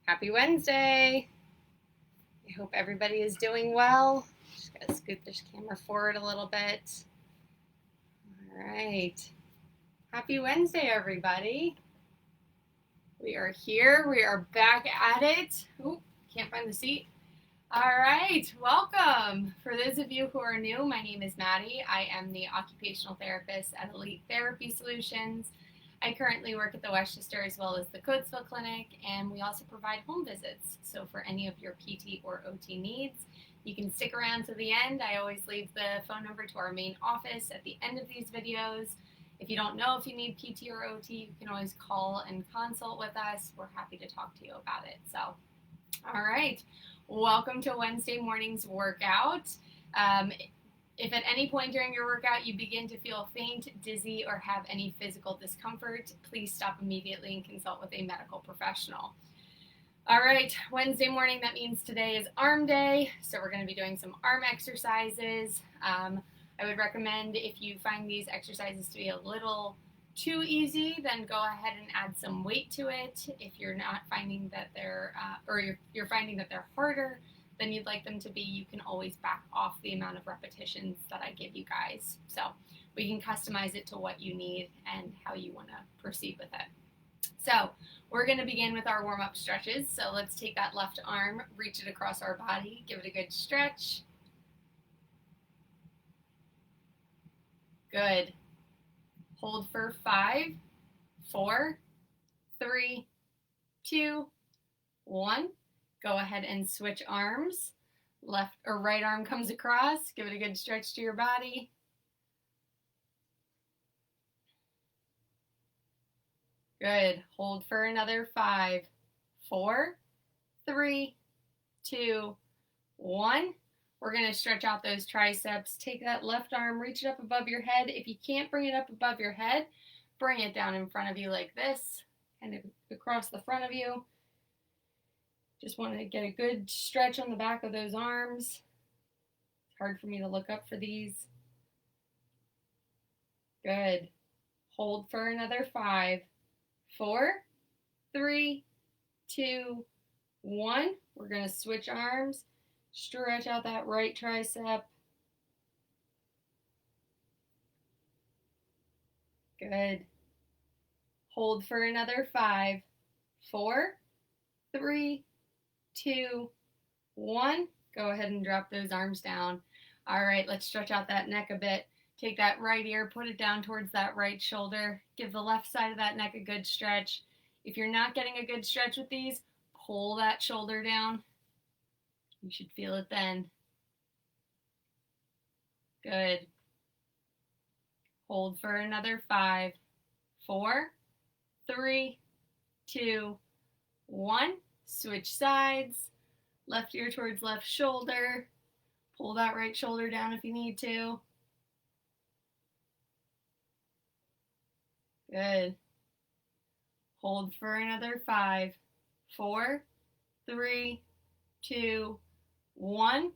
Happy Wednesday. I hope everybody is doing well. Just gotta scoot this camera forward a little bit. All right. Happy Wednesday, everybody. We are here. We are back at it. Oh, can't find the seat. All right, welcome. For those of you who are new, my name is Maddie. I am the occupational therapist at Elite Therapy Solutions. I currently work at the Westchester as well as the Coatesville Clinic, and we also provide home visits. So for any of your PT or OT needs, you can stick around to the end. I always leave the phone number to our main office at the end of these videos. If you don't know if you need PT or OT, you can always call and consult with us. We're happy to talk to you about it. So, all right. Welcome to Wednesday morning's workout. If at any point during your workout you begin to feel faint, dizzy, or have any physical discomfort, please stop immediately and consult with a medical professional. All right, Wednesday morning, that means today is arm day, so we're going to be doing some arm exercises. I would recommend, if you find these exercises to be a little too easy, then go ahead and add some weight to it. If you're not finding that they're, you're finding that they're harder than you'd like them to be, you can always back off the amount of repetitions that I give you guys. So we can customize it to what you need and how you want to proceed with it. So we're going to begin with our warm-up stretches. So let's take that left arm, reach it across our body, give it a good stretch. Good. Hold for 5, 4, 3, 2, 1. Go ahead and switch arms. Left or right arm comes across. Give it a good stretch to your body. Good. Hold for another 5, 4, 3, 2, 1. We're going to stretch out those triceps. Take that left arm, reach it up above your head. If you can't bring it up above your head, bring it down in front of you like this, kind of across the front of you. Just want to get a good stretch on the back of those arms. It's hard for me to look up for these. Good. Hold for another 5, 4, 3, 2, 1. We're going to switch arms. Stretch out that right tricep. Good. Hold for another 5, 4, 3, 2, 1. Go ahead and drop those arms down. All right, let's stretch out that neck a bit. Take that right ear, put it down towards that right shoulder. Give the left side of that neck a good stretch. If you're not getting a good stretch with these, pull that shoulder down. You should feel it then. Good. Hold for another 5, 4, 3, 2, 1. Switch sides. Left ear towards left shoulder. Pull that right shoulder down if you need to. Good. Hold for another 5, 4, 3, 2, 1.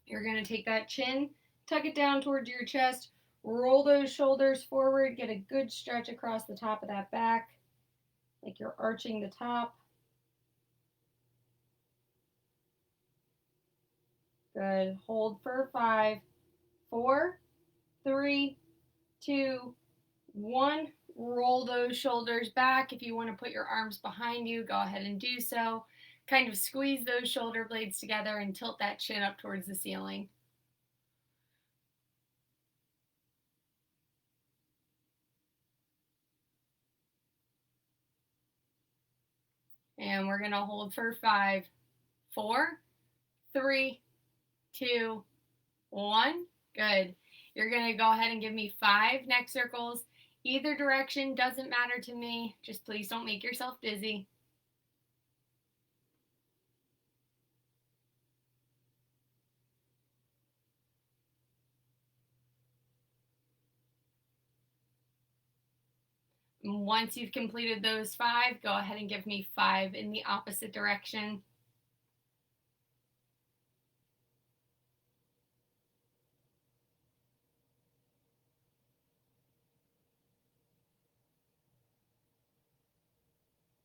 You're going to take that chin, tuck it down towards your chest, roll those shoulders forward, get a good stretch across the top of that back, like you're arching the top. Good. Hold for 5, 4, 3, 2, 1. Roll those shoulders back. If you want to put your arms behind you, go ahead and do so. Kind of squeeze those shoulder blades together and tilt that chin up towards the ceiling. And we're going to hold for 5, 4, 3, 2, 1. Good. You're going to go ahead and give me 5 neck circles. Either direction doesn't matter to me. Just please don't make yourself dizzy. Once you've completed those 5, go ahead and give me 5 in the opposite direction.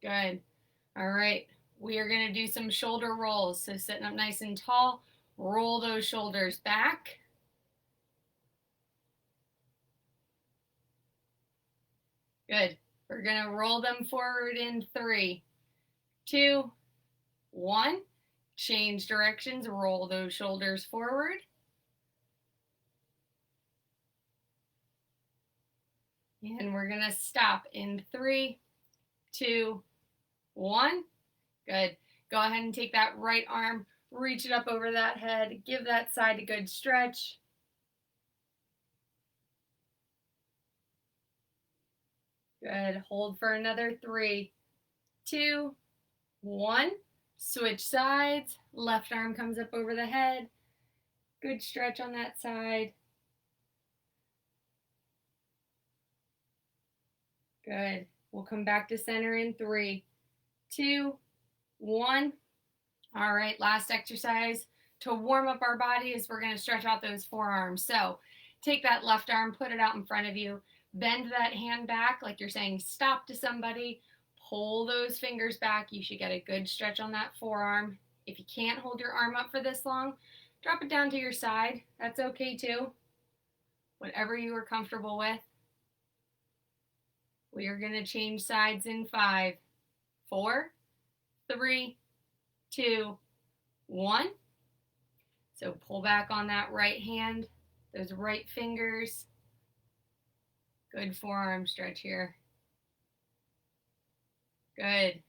Good. All right. we are going to do some shoulder rolls. So sitting up nice and tall, roll those shoulders back. Good. We're going to roll them forward in 3, 2, 1. Change directions, roll those shoulders forward. And we're going to stop in 3, 2, 1. Good. Go ahead and take that right arm, reach it up over that head, give that side a good stretch. Good. Hold for another 3, 2, 1. Switch sides. Left arm comes up over the head. Good stretch on that side. Good. We'll come back to center in 3, 2, 1. All right, last exercise to warm up our body is we're going to stretch out those forearms. So take that left arm, put it out in front of you, bend that hand back like you're saying stop to somebody, pull those fingers back. You should get a good stretch on that forearm. If you can't hold your arm up for this long, drop it down to your side. That's okay too. Whatever you are comfortable with. We are going to change sides in 5, 4, 3, 2, 1. So pull back on that right hand, those right fingers. Good forearm stretch here. Good.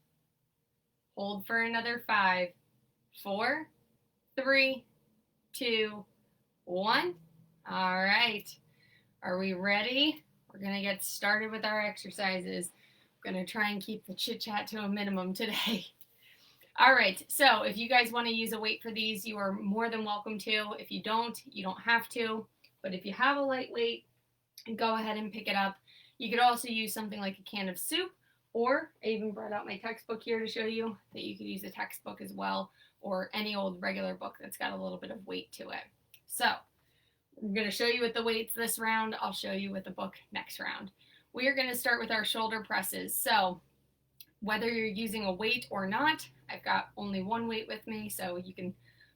Hold for another 5, 4, 3, 2, 1. All right. Are we ready? We're going to get started with our exercises. I'm going to try and keep the chit chat to a minimum today. All right, so if you guys want to use a weight for these, you are more than welcome to. If you don't, you don't have to. But if you have a light weight, go ahead and pick it up. You could also use something like a can of soup, or I even brought out my textbook here to show you that you could use a textbook as well, or any old regular book that's got a little bit of weight to it. So I'm going to show you with the weights this round. I'll show you with the book next round. We are going to start with our shoulder presses. So whether you're using a weight or not, I've got only one weight with me, so you can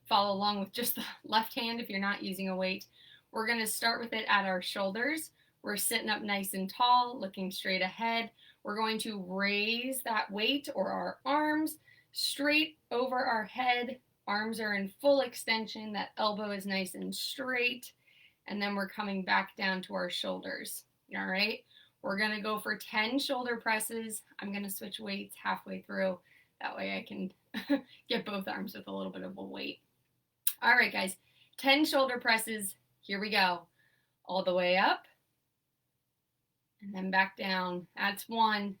follow along with just the left hand if you're not using a weight. We're going to start with it at our shoulders. We're sitting up nice and tall, looking straight ahead. We're going to raise that weight or our arms straight over our head. Arms are in full extension. That elbow is nice and straight. And then we're coming back down to our shoulders. All right. We're going to go for 10 shoulder presses. I'm going to switch weights halfway through. That way I can get both arms with a little bit of a weight. All right, guys. 10 shoulder presses. Here we go. All the way up. And then back down. That's 1,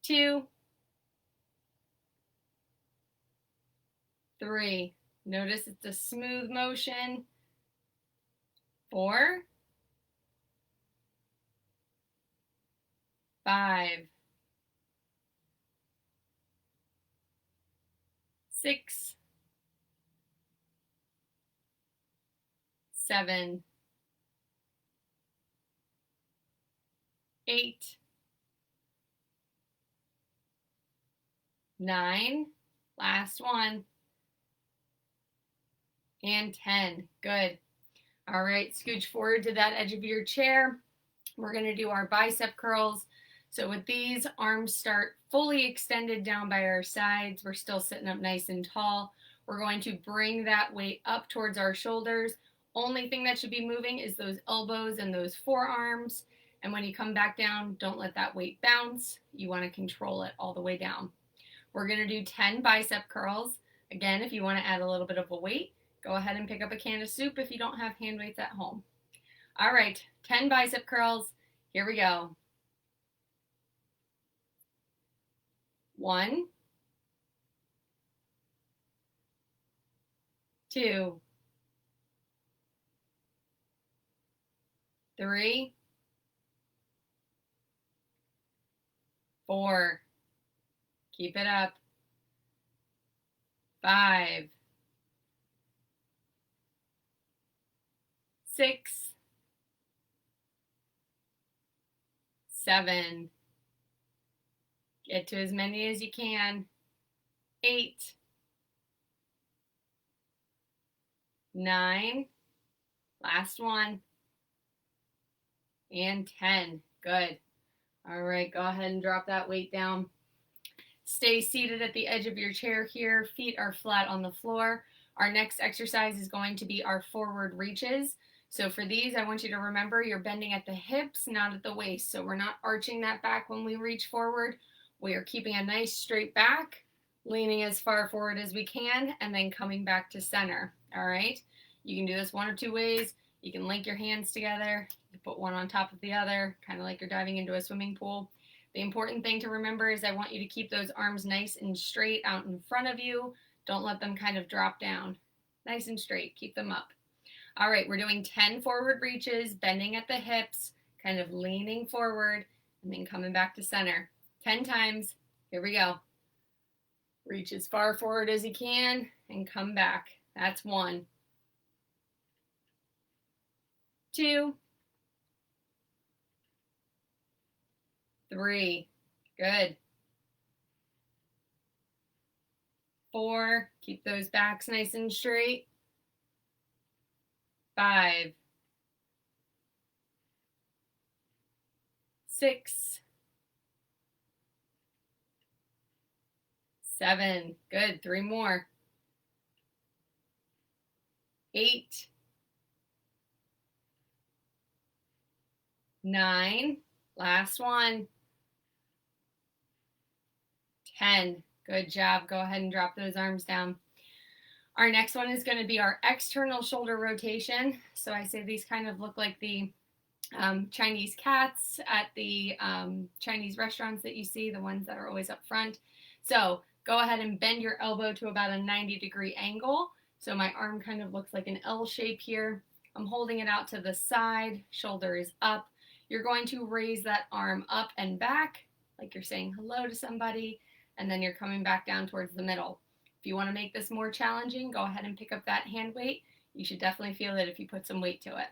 2, 3. Notice it's a smooth motion. 4, 5, 6, 7, 8, 9, last one, and 10. Good. All right, scooch forward to that edge of your chair. We're going to do our bicep curls. So with these, arms start fully extended down by our sides. We're still sitting up nice and tall. We're going to bring that weight up towards our shoulders. Only thing that should be moving is those elbows and those forearms. And when you come back down, don't let that weight bounce. You want to control it all the way down. We're going to do 10 bicep curls. Again, if you want to add a little bit of a weight, go ahead and pick up a can of soup if you don't have hand weights at home. All right, 10 bicep curls. Here we go. 1, 2, 3, 4. Keep it up. 5, 6, 7, Get to as many as you can. 8, 9, last one, and 10. Good. All right, go ahead and drop that weight down. Stay seated at the edge of your chair here. Feet are flat on the floor. Our next exercise is going to be our forward reaches. So for these, I want you to remember you're bending at the hips, not at the waist. So we're not arching that back when we reach forward. We are keeping a nice straight back, leaning as far forward as we can, and then coming back to center. All right? You can do this one or two ways. You can link your hands together. You put one on top of the other, kind of like you're diving into a swimming pool. The important thing to remember is I want you to keep those arms nice and straight out in front of you. Don't let them kind of drop down. Nice and straight. Keep them up. All right, we're doing 10 forward reaches, bending at the hips, kind of leaning forward, and then coming back to center. 10 times. Here we go. Reach as far forward as you can and come back. That's 1. 2. 3. Good. 4. Keep those backs nice and straight. 5. 6. 7. Good. 3 more. 8. 9. Last one. 10. Good job. Go ahead and drop those arms down. Our next one is going to be our external shoulder rotation. So I say these kind of look like the Chinese cats at the Chinese restaurants that you see, the ones that are always up front. So go ahead and bend your elbow to about a 90-degree angle. So my arm kind of looks like an L shape here. I'm holding it out to the side, shoulder is up. You're going to raise that arm up and back, like you're saying hello to somebody, and then you're coming back down towards the middle. If you want to make this more challenging, go ahead and pick up that hand weight. You should definitely feel it if you put some weight to it.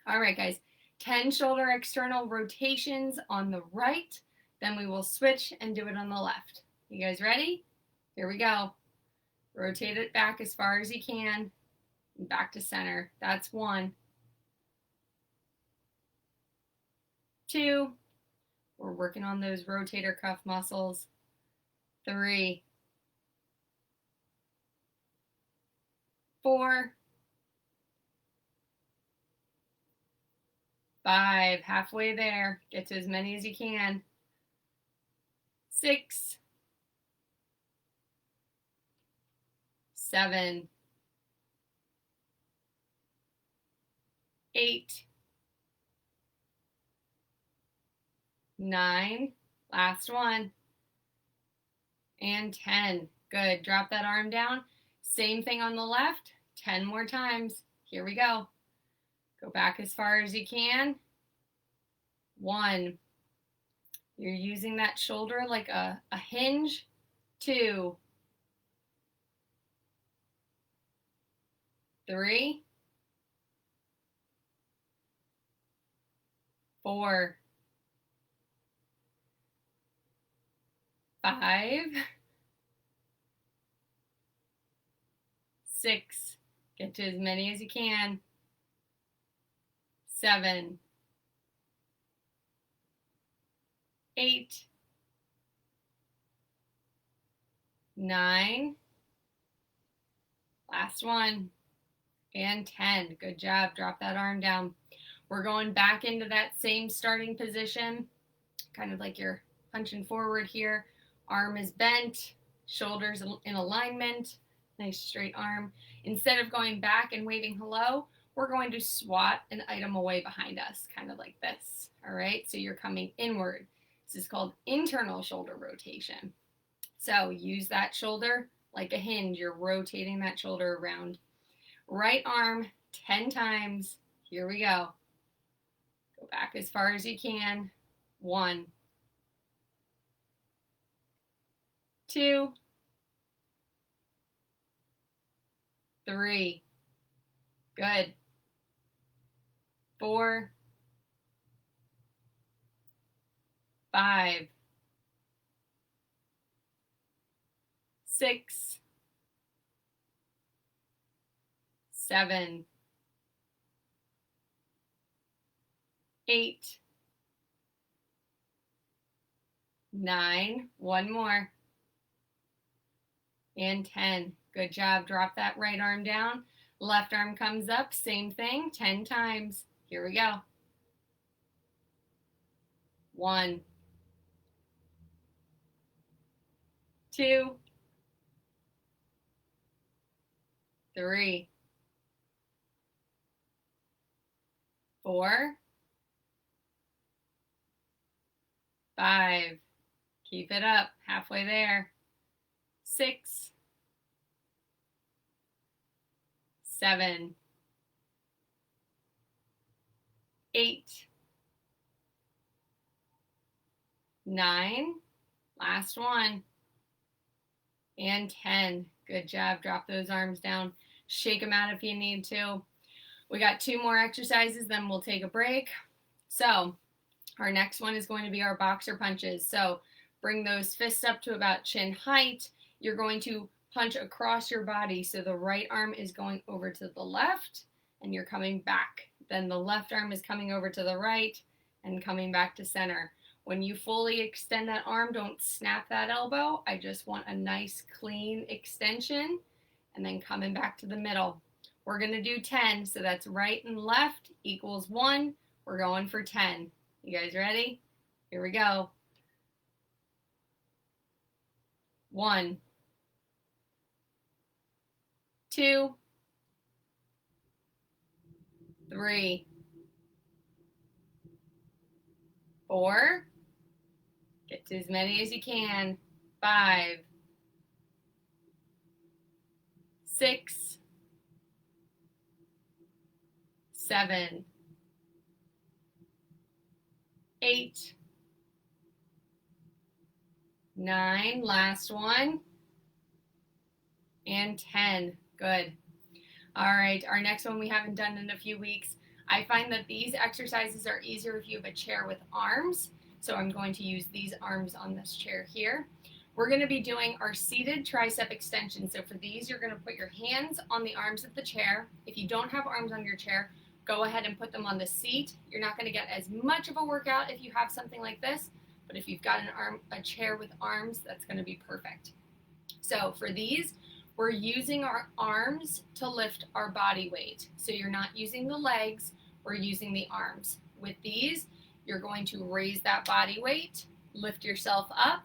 All right, guys, 10 shoulder external rotations on the right, then we will switch and do it on the left. You guys ready? Here we go. Rotate it back as far as you can, and back to center. That's 1. 2. We're working on those rotator cuff muscles. 3. 4. 5. Halfway there. Get to as many as you can. 6. 7. 8. 9. Last one. And 10. Good. Drop that arm down. Same thing on the left. 10 more times. Here we go. Go back as far as you can. 1. You're using that shoulder like a hinge. 2. 3. 4. 5. 6. Get to as many as you can. 7. 8. 9. Last one. And 10. Good job. Drop that arm down. We're going back into that same starting position, kind of like you're punching forward here. Arm is bent, shoulders in alignment, nice straight arm. Instead of going back and waving hello, we're going to swat an item away behind us, kind of like this. All right, so you're coming inward. This is called internal shoulder rotation. So use that shoulder like a hinge. You're rotating that shoulder around. Right arm 10 times. Here we go. Go back as far as you can. 1. 2. 3. Good. 4. 5. 6, 7, 8, 9, one more, and 10. Good job. Drop that right arm down. Left arm comes up, same thing, 10 times. Here we go. 1, 2, 3, 4, 5, keep it up, halfway there, 6, 7, 8, 9, last one, and 10. Good job. Drop those arms down. Shake them out if you need to. We got 2 more exercises, then we'll take a break. So our next one is going to be our boxer punches. So bring those fists up to about chin height. You're going to punch across your body. So the right arm is going over to the left and you're coming back. Then the left arm is coming over to the right and coming back to center. When you fully extend that arm, don't snap that elbow. I just want a nice clean extension and then coming back to the middle. We're going to do 10, so that's right and left equals 1. We're going for 10. You guys ready? Here we go. 1, 2, 3, 4, get to as many as you can, 5, 6, 7, 8, 9, last one, and 10. Good. All right, our next one we haven't done in a few weeks. I find that these exercises are easier if you have a chair with arms, so I'm going to use these arms on this chair here. We're going to be doing our seated tricep extension. So for these, you're going to put your hands on the arms of the chair. If you don't have arms on your chair, go ahead and put them on the seat. You're not going to get as much of a workout if you have something like this, but if you've got a chair with arms, that's going to be perfect. So for these, we're using our arms to lift our body weight. So you're not using the legs, we're using the arms. With these, you're going to raise that body weight, lift yourself up,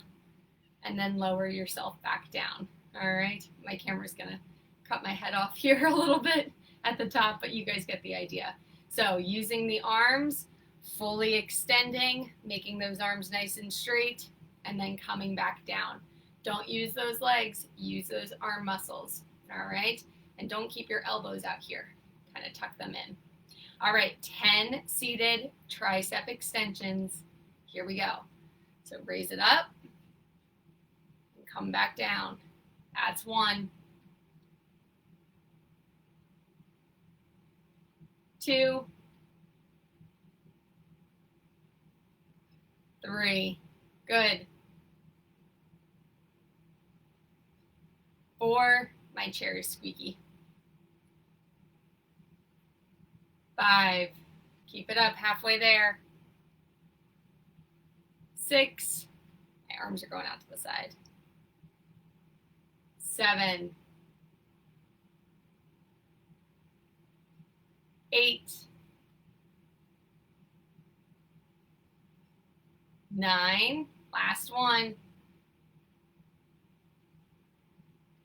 and then lower yourself back down. All right, my camera's gonna cut my head off here a little bit at the top, but you guys get the idea. So using the arms, fully extending, making those arms nice and straight, and then coming back down. Don't use those legs, use those arm muscles, all right? And don't keep your elbows out here, kind of tuck them in. All right, 10 seated tricep extensions. Here we go. So raise it up and come back down. That's 1. 2, 3, good. 4, my chair is squeaky. 5, keep it up, halfway there. 6, my arms are going out to the side. 7, 8, 9, last one,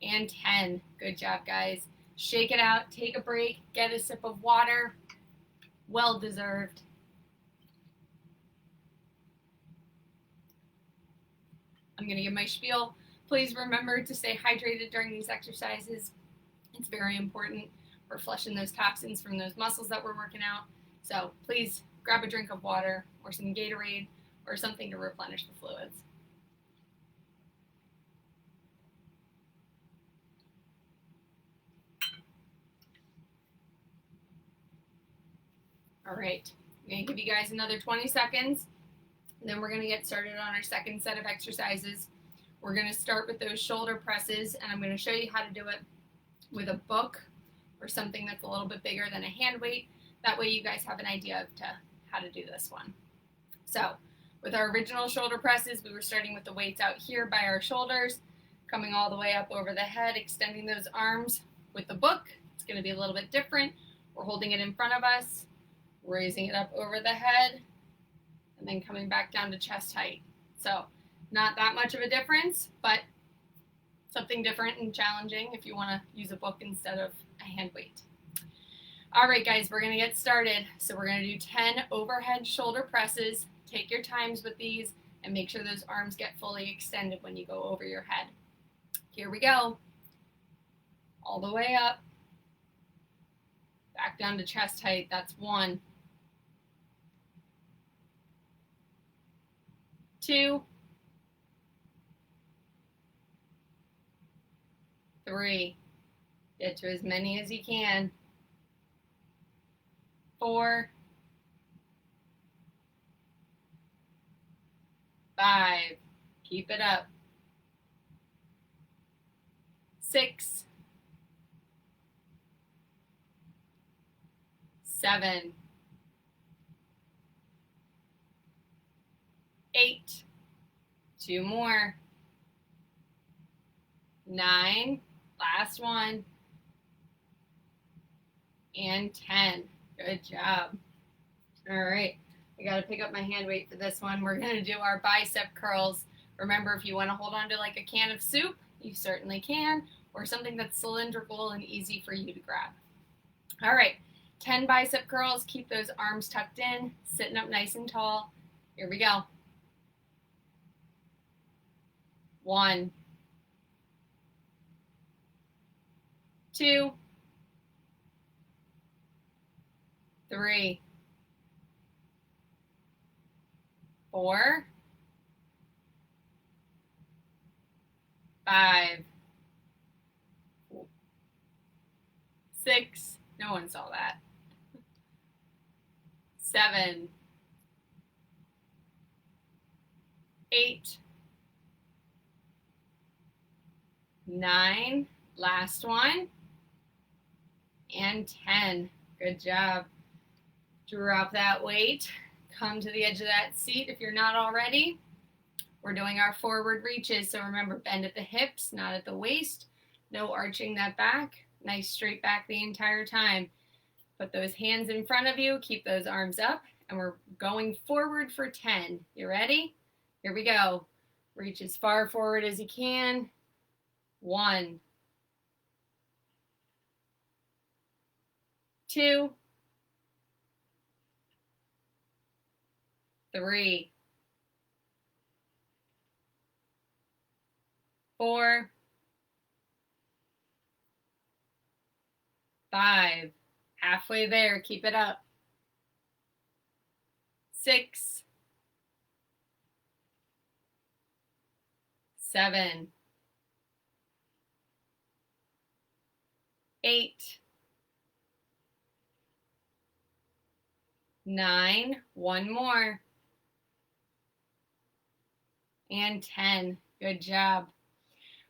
and 10. Good job, guys. Shake it out, take a break, get a sip of water. Well deserved. I'm going to give my spiel. Please remember to stay hydrated during these exercises. It's very important. We're flushing those toxins from those muscles that we're working out. So please grab a drink of water or some Gatorade or something to replenish the fluids. All right, I'm going to give you guys another 20 seconds, and then we're going to get started on our second set of exercises. We're going to start with those shoulder presses, and I'm going to show you how to do it with a book or something that's a little bit bigger than a hand weight. That way you guys have an idea of how to do this one. So with our original shoulder presses, we were starting with the weights out here by our shoulders, coming all the way up over the head, extending those arms. With the book, it's going to be a little bit different. We're holding it in front of us, raising it up over the head, and then coming back down to chest height. So not that much of a difference, but something different and challenging if you want to use a book instead of a hand weight. All right, guys, we're going to get started. So we're going to do 10 overhead shoulder presses. Take your times with these and make sure those arms get fully extended when you go over your head. Here we go. All the way up. Back down to chest height. That's 1. 2. 3. Get to as many as you can. 4. 5. Keep it up. 6. 7. 8. 2 more. 9. Last one. And 10. Good job. All right. I got to pick up my hand weight for this one. We're going to do our bicep curls. Remember, if you want to hold on to like a can of soup, you certainly can, or something that's cylindrical and easy for you to grab. All right. 10 bicep curls. Keep those arms tucked in, sitting up nice and tall. Here we go. 1. 2. 3. 4. 5. 6. No one saw that. 7. 8. 9. Last one. And 10. Good job. Drop that weight. Come to the edge of that seat if you're not already. We're doing our forward reaches, so remember, bend at the hips, not at the waist. No arching that back. Nice straight back the entire time. Put those hands in front of you, keep those arms up, and we're going forward for 10. You ready? Here we go. Reach as far forward as you can. 1. 2. 3. 4. 5. Halfway there. Keep it up. 6. 7. 8. 9. One more. And 10. Good job.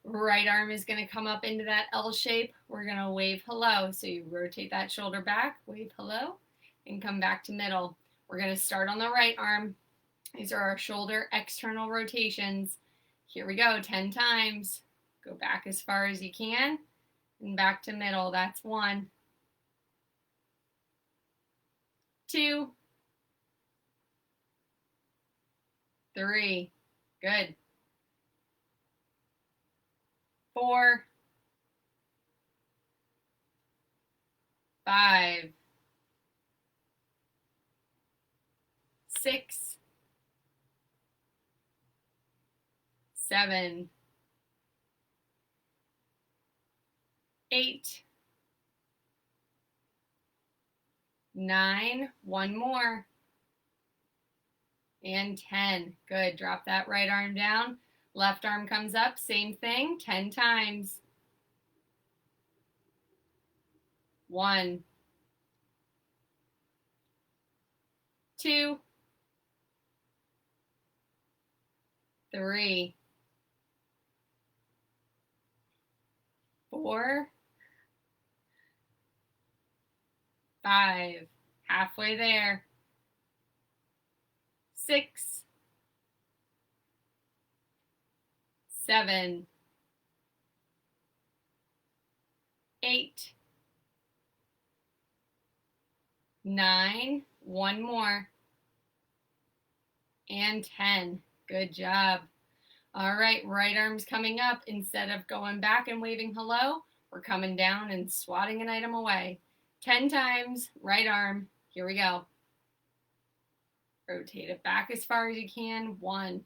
Right arm is going to come up into that L shape. We're going to wave hello. So you rotate that shoulder back, wave hello, and come back to middle. We're going to start on the right arm. These are our shoulder external rotations. Here we go, 10 times. Go back as far as you can and back to middle. That's 1. 2. 3. Good. 4. 5. 6. 7. 8. 9. One more. And 10. Good. Drop that right arm down. Left arm comes up. Same thing. 10 times. 1. 2. 3. 4, 5, halfway there, 6, 7, 8, 9, one more, and 10. Good job. All right, right arm's coming up. Instead of going back and waving hello, we're coming down and swatting an item away. 10 times, right arm. Here we go. Rotate it back as far as you can. 1,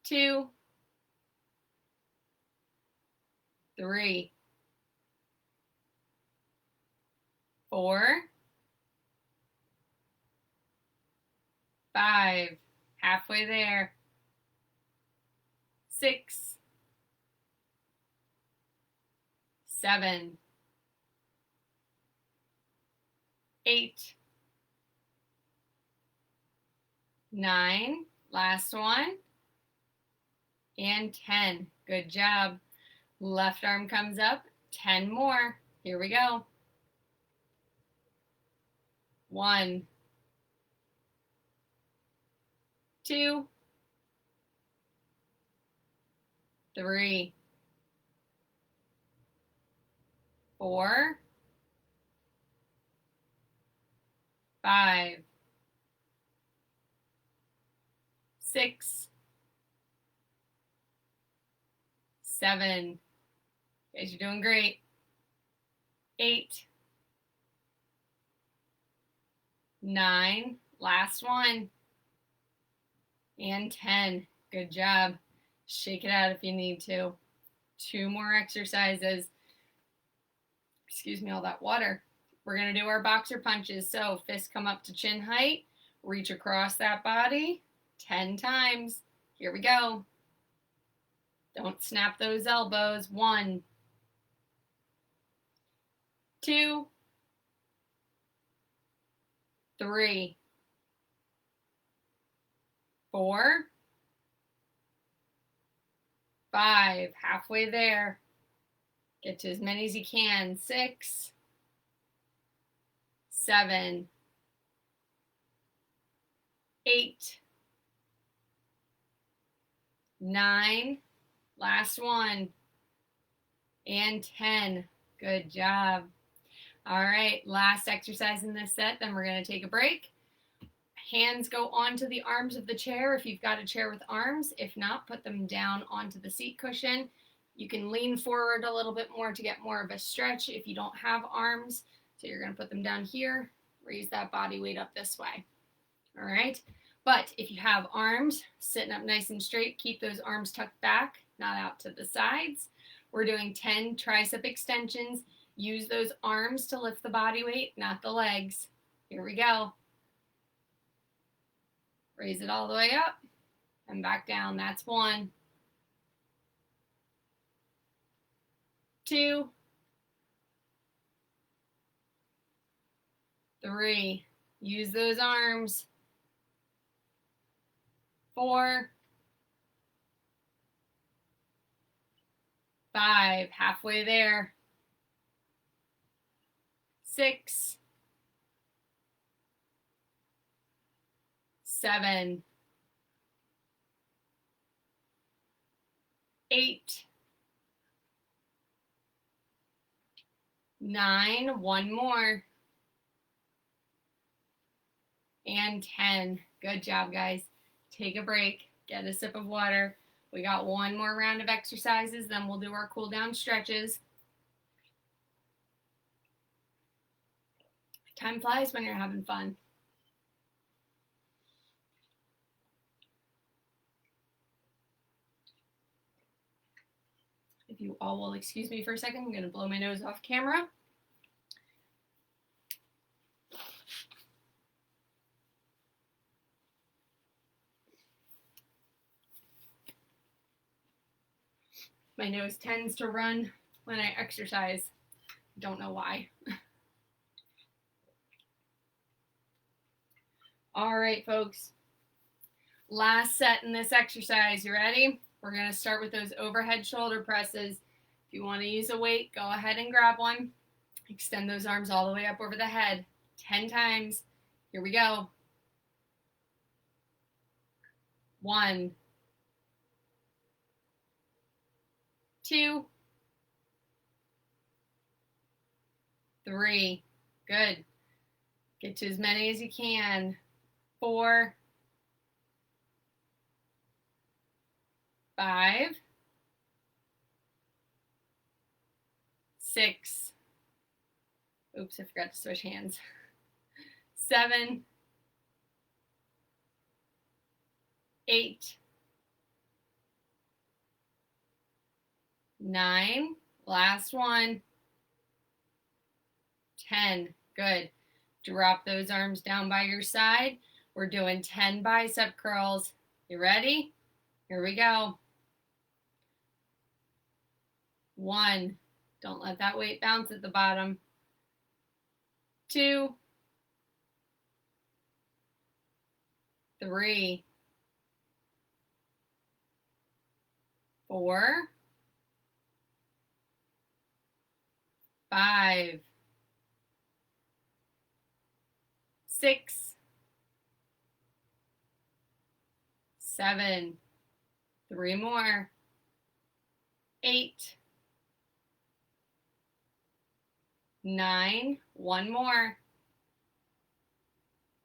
2, 3, 4, 5, halfway there, 6, 7, 8, 9, last one, and 10. Good job. Left arm comes up, 10 more. Here we go. 1, 2, 3, 4, 5, 6, 7, you guys are doing great, 8, 9, last one, and 10. Good job. Shake it out if you need to. 2 more exercises. Excuse me, all that water. We're going to do our boxer punches. So fists come up to chin height. Reach across that body 10 times. Here we go. Don't snap those elbows. 1, 2, 3, 4, 5, halfway there. Get to as many as you can. 6, 7, 8, 9, last one, and 10. Good job. All right, last exercise in this set, then we're going to take a break. Hands go onto the arms of the chair if you've got a chair with arms. If not, put them down onto the seat cushion. You can lean forward a little bit more to get more of a stretch if you don't have arms. So you're going to put them down here, raise that body weight up this way. All right, but if you have arms sitting up nice and straight, keep those arms tucked back, not out to the sides. We're doing 10 tricep extensions. Use those arms to lift the body weight, not the legs. Here we go. Raise it all the way up and back down. That's 1, 2, 3. Use those arms. 4, 5, halfway there. 6, 7, 8, 9, one more, and 10. Good job, guys. Take a break, get a sip of water. We got one more round of exercises, then we'll do our cool down stretches. Time flies when you're having fun. If you all will excuse me for a second, I'm going to blow my nose off camera. My nose tends to run when I exercise. Don't know why. All right, folks. Last set in this exercise. You ready? We're going to start with those overhead shoulder presses. If you want to use a weight, go ahead and grab one. Extend those arms all the way up over the head. 10 times. Here we go. 1, 2, 3. Good. Get to as many as you can. 4, 5, 6. Oops, I forgot to switch hands. 7, 8, 9. Last one. 10. Good. Drop those arms down by your side. We're doing 10 bicep curls. You ready? Here we go. 1. Don't let that weight bounce at the bottom. 2, 3, 4, 5, 6, 7, 3 more, 8, 9, 1 more,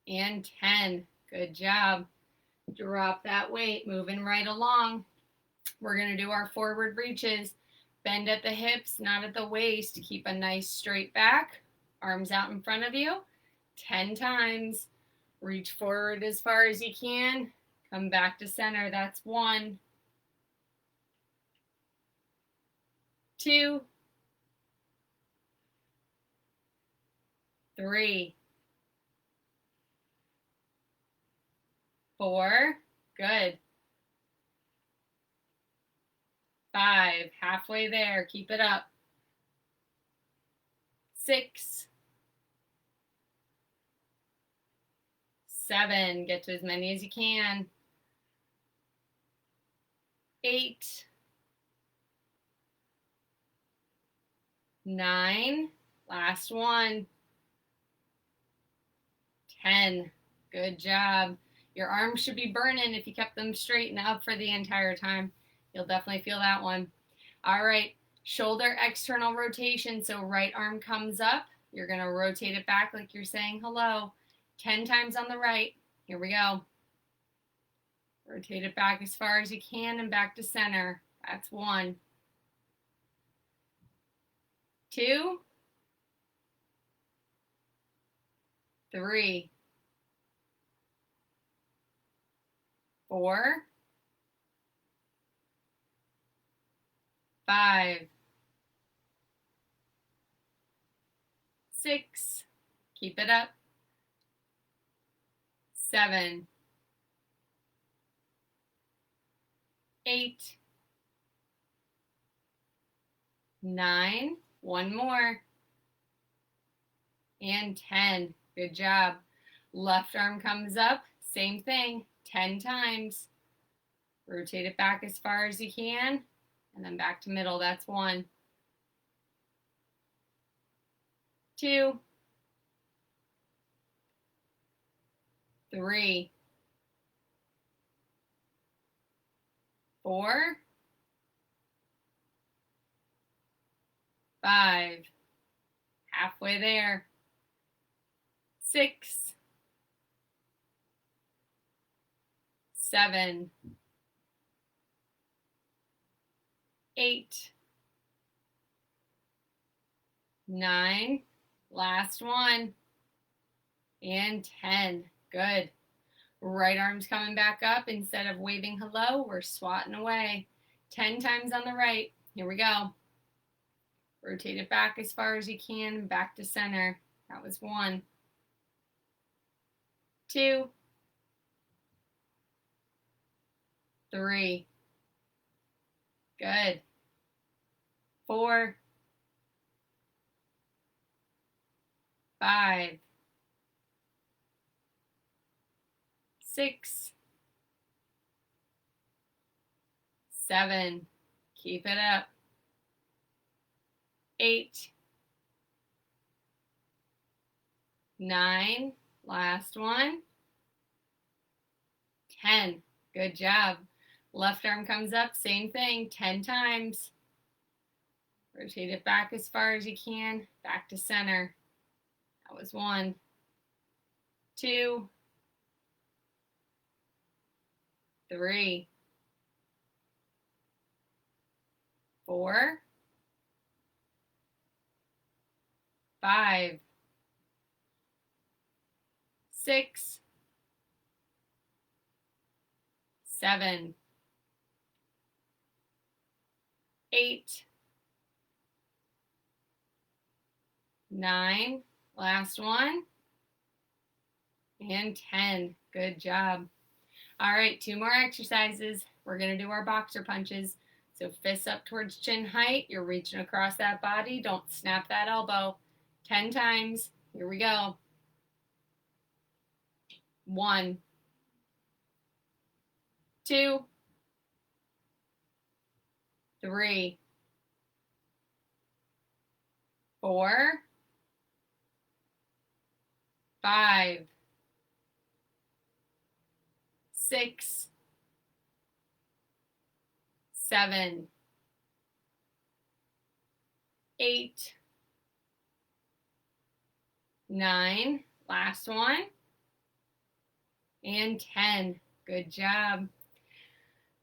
and 10. Good job. Drop that weight, moving right along. We're going to do our forward reaches. Bend at the hips, not at the waist. Keep a nice straight back. Arms out in front of you. 10 times. Reach forward as far as you can. Come back to center. That's 1, 2, 3, 4. Good. 5. Halfway there. Keep it up. 6, 7. Get to as many as you can. 8, 9. Last one. 10. Good job. Your arms should be burning if you kept them straight and up for the entire time. You'll definitely feel that one. All right, shoulder external rotation. So right arm comes up. You're going to rotate it back like you're saying hello. 10 times on the right. Here we go. Rotate it back as far as you can and back to center. That's 1, 2, 3, 4, 5, 6, keep it up, 7, 8, 9, 1 more, and 10. Good job. Left arm comes up, same thing, 10 times. Rotate it back as far as you can, and then back to middle. That's 1, 2, 3, 4, 5, halfway there, 6, 7, 8, 9, last one, and 10. Good. Right arm's coming back up. Instead of waving hello, we're swatting away. 10 times on the right. Here we go. Rotate it back as far as you can, back to center. That was 1, 2, 3. Good. 4, 5, 6, 7. Keep it up. 8. 9. Last one. 10. Good job. Left arm comes up, same thing, 10 times. Rotate it back as far as you can, back to center. That was 1, 2, 3, 4, 5, 6, 7, 8, 9, last one, and 10. Good job. All right, 2 more exercises. We're going to do our boxer punches. So fists up towards chin height. You're reaching across that body. Don't snap that elbow. 10 times. Here we go. 1, 2, 3, 4, 5, 6, 7, 8, 9, last one, and 10. Good job.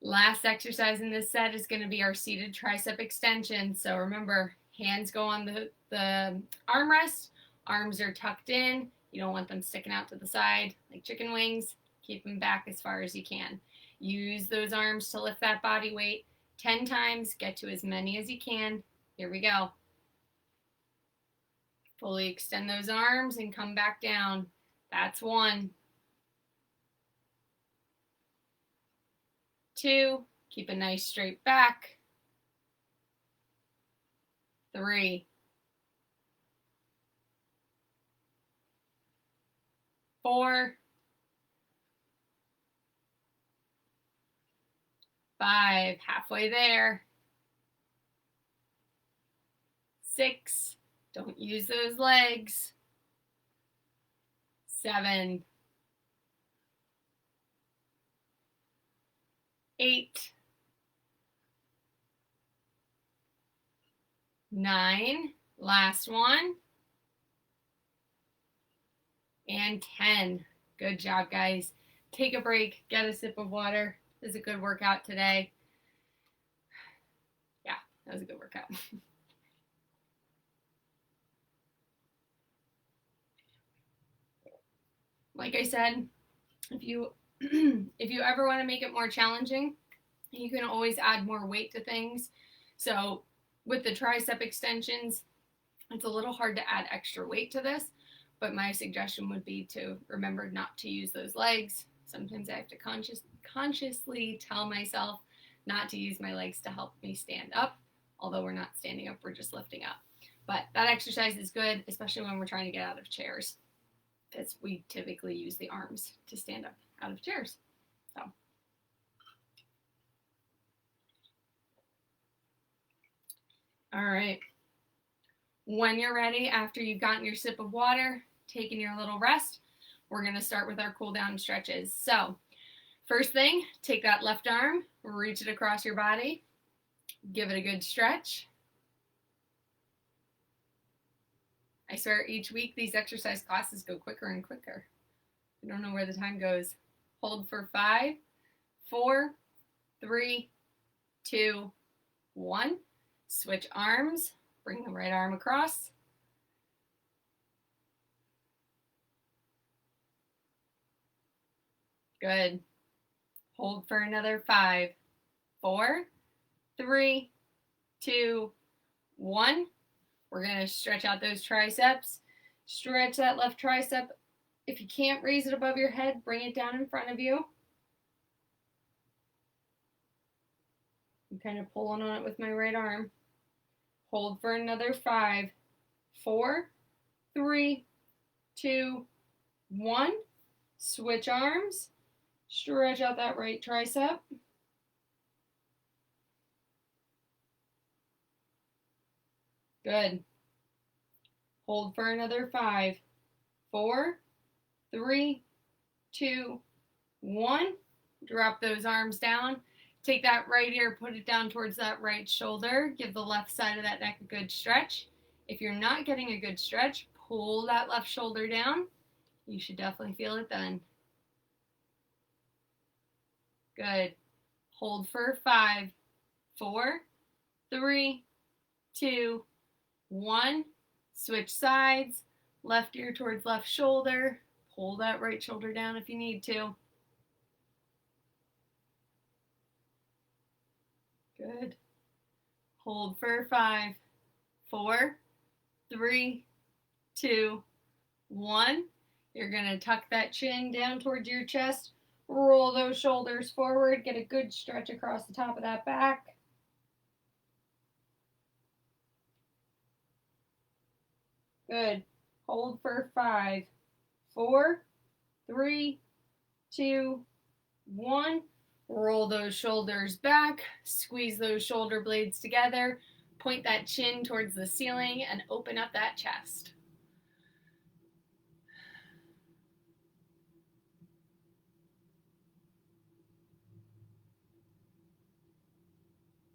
Last exercise in this set is going to be our seated tricep extension. So remember, hands go on the armrest, arms are tucked in. You don't want them sticking out to the side like chicken wings. Keep them back as far as you can. Use those arms to lift that body weight 10 times. Get to as many as you can. Here we go. Fully extend those arms and come back down. That's 1. 2, keep a nice straight back. 3, 4, 5, halfway there. 6, don't use those legs. 7, 8, 9, last one, and 10. Good job, guys. Take a break, get a sip of water. This is a good workout today. Yeah, that was a good workout. Like I said, if you ever want to make it more challenging, you can always add more weight to things. So with the tricep extensions, it's a little hard to add extra weight to this, but my suggestion would be to remember not to use those legs. Sometimes I have to consciously tell myself not to use my legs to help me stand up, although we're not standing up, we're just lifting up. But that exercise is good, especially when we're trying to get out of chairs, because we typically use the arms to stand up out of chairs. So. All right. When you're ready, after you've gotten your sip of water, taking your little rest, we're going to start with our cool down stretches. So first thing, take that left arm, reach it across your body, give it a good stretch. I swear each week these exercise classes go quicker and quicker. I don't know where the time goes. Hold for 5, 4, 3, 2, 1. Switch arms, bring the right arm across. Good. Hold for another 5, 4, 3, 2, 1. We're going to stretch out those triceps. Stretch that left tricep. If you can't raise it above your head, bring it down in front of you. I'm kind of pulling on it with my right arm. Hold for another 5, 4, 3, 2, 1. Switch arms. Stretch out that right tricep. Good. Hold for another 5, 4, 3, 2, 1. Drop those arms down. Take that right ear, put it down towards that right shoulder. Give the left side of that neck a good stretch. If you're not getting a good stretch, pull that left shoulder down. You should definitely feel it then. Good. Hold for 5, 4, 3, 2, 1. Switch sides. Left ear towards left shoulder. Pull that right shoulder down if you need to. Good. Hold for 5, 4, 3, 2, 1. You're going to tuck that chin down towards your chest. Roll those shoulders forward. Get a good stretch across the top of that back. Good. Hold for 5, 4, 3, 2, 1. Roll those shoulders back. Squeeze those shoulder blades together. Point that chin towards the ceiling and open up that chest.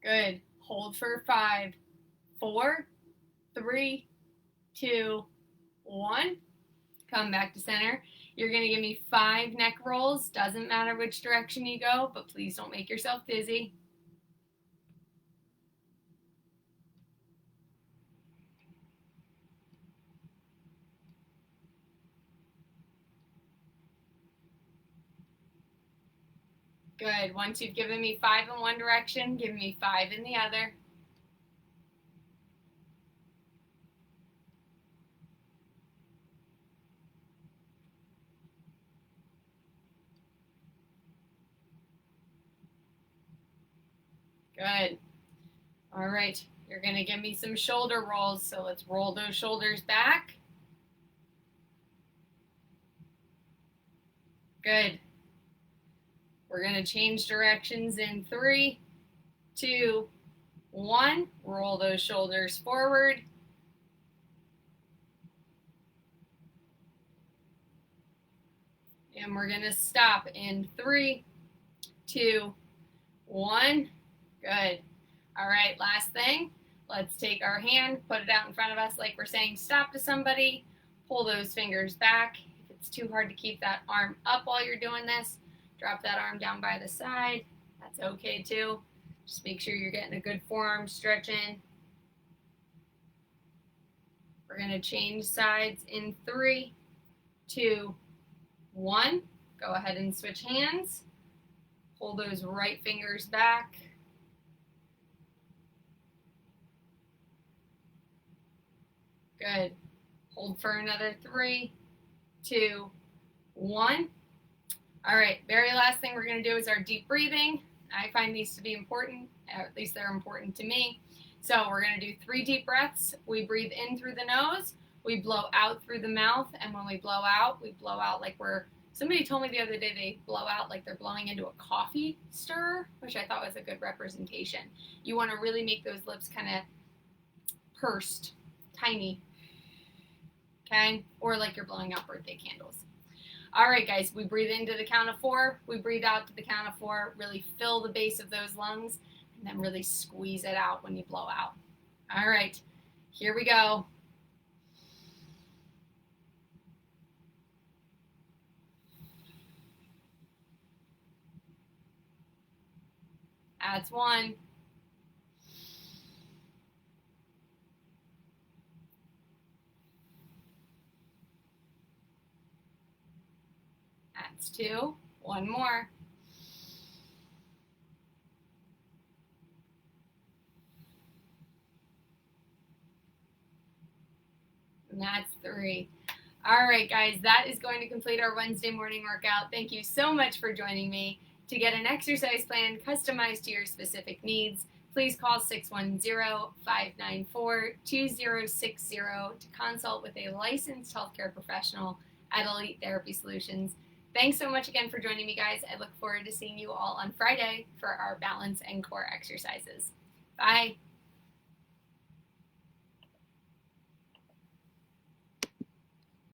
Good. Hold for 5, 4, 3, 2, 1. Come back to center. You're going to give me 5 neck rolls. Doesn't matter which direction you go, but please don't make yourself dizzy. Good. Once you've given me 5 in one direction, give me 5 in the other. Good. All right. You're going to give me some shoulder rolls. So let's roll those shoulders back. Good. We're going to change directions in 3, 2, 1. Roll those shoulders forward. And we're going to stop in 3, 2, 1. Good. All right, last thing. Let's take our hand, put it out in front of us like we're saying stop to somebody. Pull those fingers back. If it's too hard to keep that arm up while you're doing this, drop that arm down by the side. That's okay too. Just make sure you're getting a good forearm stretch in. We're going to change sides in 3, 2, 1. Go ahead and switch hands. Pull those right fingers back. Good. Hold for another 3, 2, 1. All right, very last thing we're going to do is our deep breathing. I find these to be important, at least they're important to me. So we're going to do 3 deep breaths. We breathe in through the nose, we blow out through the mouth, and when we blow out like somebody told me the other day they blow out like they're blowing into a coffee stirrer, which I thought was a good representation. You want to really make those lips kind of pursed, tiny, okay? Or like you're blowing out birthday candles. All right, guys, we breathe into the count of 4. We breathe out to the count of 4. Really fill the base of those lungs, and then really squeeze it out when you blow out. All right, here we go. That's 1. That's 2. 1 more. And that's 3. All right, guys, that is going to complete our Wednesday morning workout. Thank you so much for joining me. To get an exercise plan customized to your specific needs, please call 610-594-2060 to consult with a licensed healthcare professional at Elite Therapy Solutions. Thanks so much again for joining me, guys. I look forward to seeing you all on Friday for our balance and core exercises. Bye.